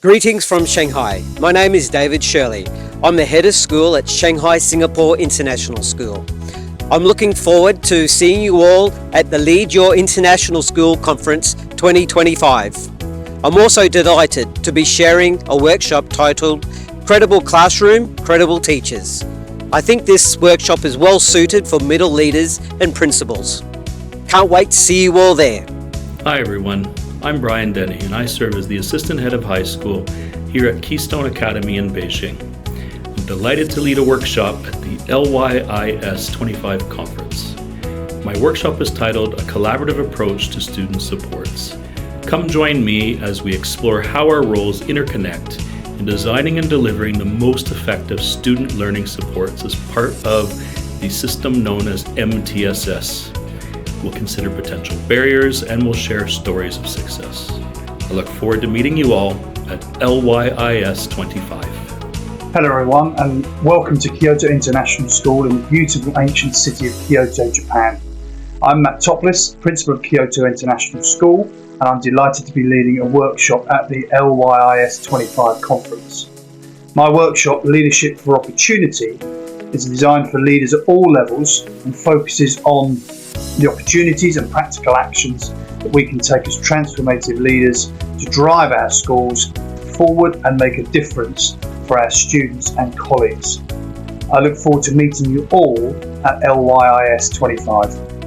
Greetings from Shanghai. My name is David Shirley. I'm the head of school at Shanghai Singapore International School. I'm looking forward to seeing you all at the Lead Your International School Conference 2025. I'm also delighted to be sharing a workshop titled Credible Classroom, Credible Teachers. I think this workshop is well suited for middle leaders and principals. Can't wait to see you all there. Hi everyone, I'm Bryan Dennie and I serve as the Assistant Head of High School here at Keystone Academy in Beijing. I'm delighted to lead a workshop at the LYIS25 conference. My workshop is titled A Collaborative Approach to Student Supports. Come join me as we explore how our roles interconnect in designing and delivering the most effective student learning supports as part of the system known as MTSS. We'll consider potential barriers and we'll share stories of success. I look forward to meeting you all at LYIS25. Hello everyone and welcome to Kyoto International School in the beautiful ancient city of Kyoto, Japan. I'm Matt Topliss, Principal of Kyoto International School, and I'm delighted to be leading a workshop at the LYIS25 conference. My workshop, Leadership for Opportunity, is designed for leaders at all levels and focuses on the opportunities and practical actions that we can take as transformative leaders to drive our schools forward and make a difference for our students and colleagues. I look forward to meeting you all at LYIS25.